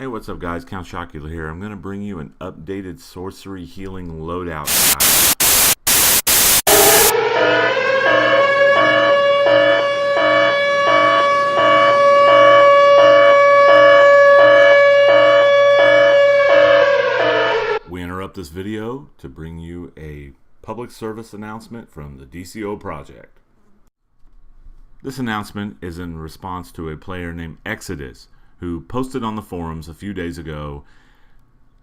Hey, what's up guys? Count Shockula here. I'm going to bring you an updated sorcery healing loadout guide. We interrupt this video to bring you a public service announcement from the DCUO Project. This announcement is in response to a player named Exodus, who posted on the forums a few days ago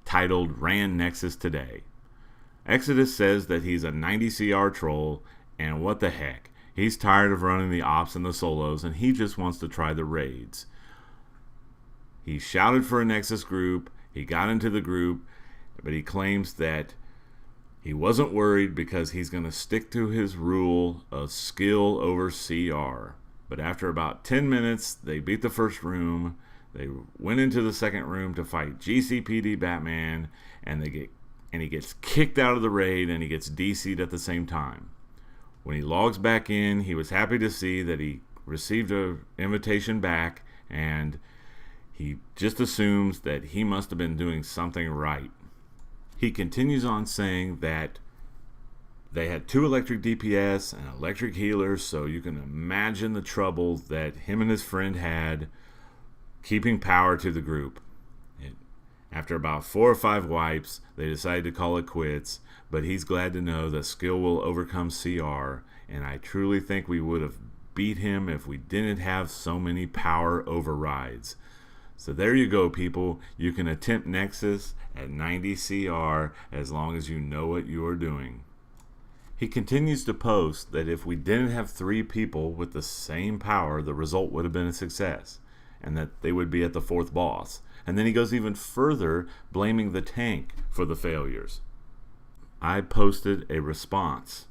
titled "Ran Nexus Today." Exodus says that he's a 90 CR troll, and what the heck, he's tired of running the ops and the solos, and he just wants to try the raids. He shouted for a Nexus group, he got into the group, but he claims that he wasn't worried because he's going to stick to his rule of skill over CR. But after about 10 minutes, they beat the first room. They went into the second room to fight GCPD Batman, and he gets kicked out of the raid, and he gets DC'd at the same time. When he logs back in, he was happy to see that he received an invitation back, and he just assumes that he must have been doing something right. He continues on saying that they had 2 electric DPS and electric healers, so you can imagine the trouble that him and his friend had keeping power to the group. After about 4 or 5 wipes, they decided to call it quits, but he's glad to know that skill will overcome CR, and I truly think we would have beat him if we didn't have so many power overrides. So there you go, people. You can attempt Nexus at 90 CR as long as you know what you are doing. He continues to post that if we didn't have 3 people with the same power, the result would have been a success, and that they would be at the 4th boss. And then he goes even further, blaming the tank for the failures. I posted a response.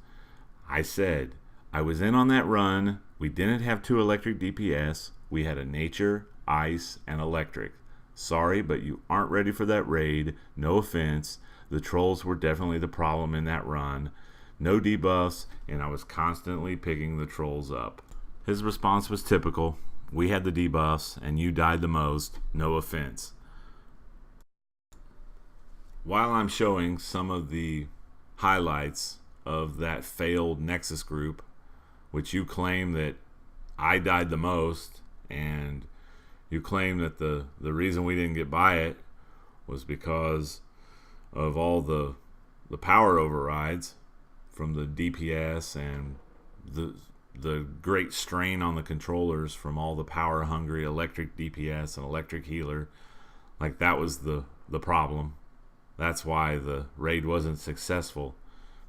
I said, I was in on that run. We didn't have 2 electric DPS. We had a nature, ice, and electric. Sorry, but you aren't ready for that raid. No offense. The trolls were definitely the problem in that run. No debuffs, and I was constantly picking the trolls up. His response was typical. We had the debuffs, and you died the most. No offense. While I'm showing some of the highlights of that failed Nexus group, which you claim that I died the most, and you claim that the reason we didn't get by it was because of all the power overrides from the DPS and the great strain on the controllers from all the power hungry electric DPS and electric healer. Like, that was the problem. That's why the raid wasn't successful,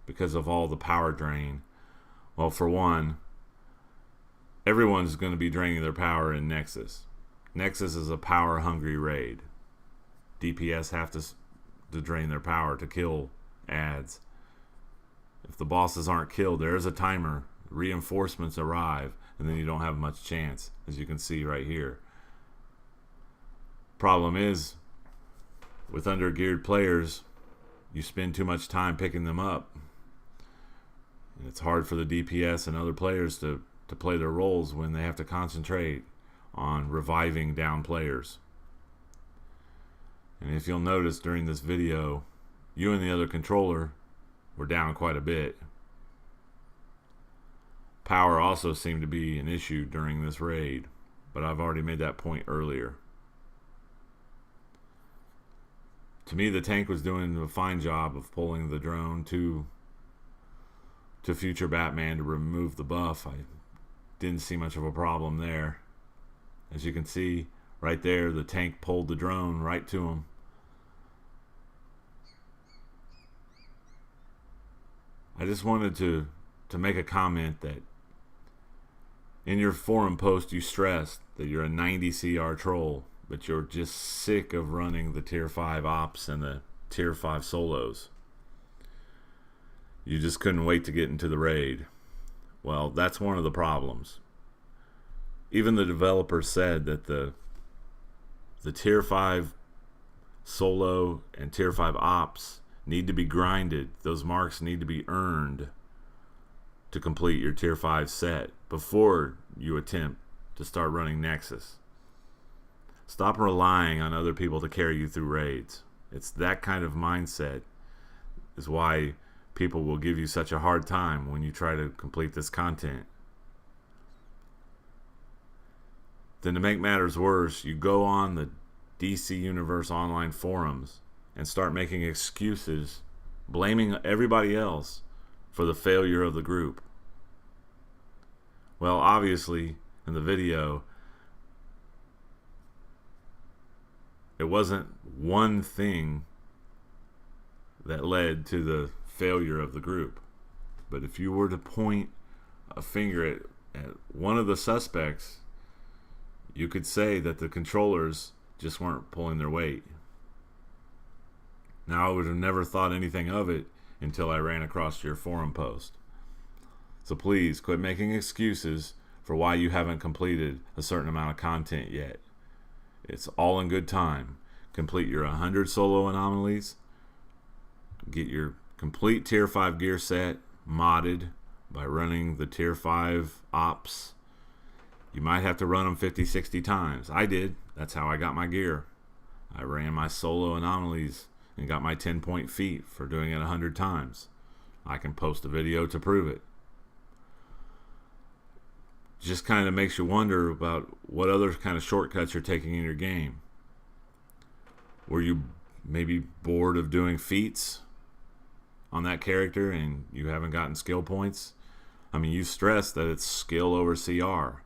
because of all the power drain. Well, for one, everyone's going to be draining their power in Nexus. Nexus is a power hungry raid. DPS have to drain their power to kill ads. If the bosses aren't killed, there is a timer. Reinforcements arrive, and then you don't have much chance, as you can see right here. Problem is, with undergeared players, you spend too much time picking them up, and it's hard for the DPS and other players to play their roles when they have to concentrate on reviving down players. And if you'll notice during this video, you and the other controller were down quite a bit. Power also seemed to be an issue during this raid, but I've already made that point earlier. To me, the tank was doing a fine job of pulling the drone to future Batman to remove the buff. I didn't see much of a problem there. As you can see right there, the tank pulled the drone right to him. I just wanted to make a comment that in your forum post you stressed that you're a 90 CR troll, but you're just sick of running the tier 5 ops and the tier 5 solos. You just couldn't wait to get into the raid. Well, that's one of the problems. Even the developer said that the tier 5 solo and tier 5 ops need to be grinded. Those marks need to be earned to complete your tier 5 set before you attempt to start running Nexus. Stop relying on other people to carry you through raids. It's that kind of mindset is why people will give you such a hard time when you try to complete this content. Then to make matters worse, you go on the DC Universe online forums and start making excuses, blaming everybody else for the failure of the group. Well, obviously, in the video, it wasn't one thing that led to the failure of the group. But if you were to point a finger at one of the suspects, you could say that the controllers just weren't pulling their weight. Now, I would have never thought anything of it until I ran across your forum post. So please quit making excuses for why you haven't completed a certain amount of content yet. It's all in good time. Complete your 100 solo anomalies. Get your complete tier 5 gear set modded by running the tier 5 ops. You might have to run them 50, 60 times. I did. That's how I got my gear. I ran my solo anomalies and got my 10-point feat for doing it 100 times. I can post a video to prove it. Just kind of makes you wonder about what other kind of shortcuts you're taking in your game. Were you maybe bored of doing feats on that character and you haven't gotten skill points? I mean, you stressed that it's skill over CR.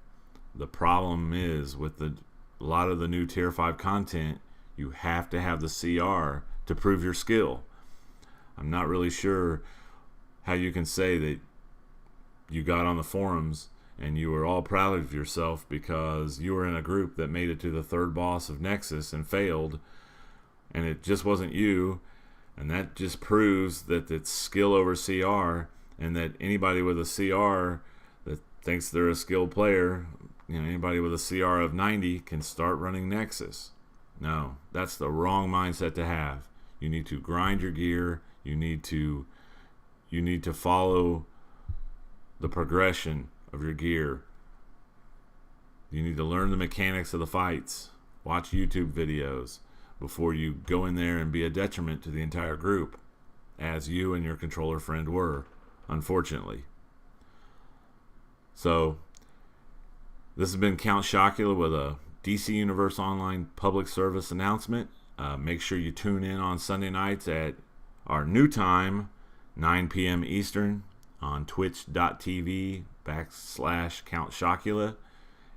The problem is with a lot of the new tier 5 content, you have to have the CR to prove your skill. I'm not really sure how you can say that you got on the forums and you were all proud of yourself because you were in a group that made it to the 3rd boss of Nexus and failed, and it just wasn't you, and that just proves that it's skill over CR, and that anybody with a CR that thinks they're a skilled player, anybody with a CR of 90 can start running Nexus. No, that's the wrong mindset to have. You need to grind your gear. You need to follow the progression of your gear. You need to learn the mechanics of the fights. Watch YouTube videos before you go in there and be a detriment to the entire group, as you and your controller friend were, unfortunately. So, this has been Count Shockula with a DC Universe Online public service announcement. Make sure you tune in on Sunday nights at our new time, 9 p.m. Eastern, on twitch.tv/Count Shockula.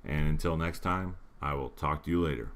And until next time, I will talk to you later.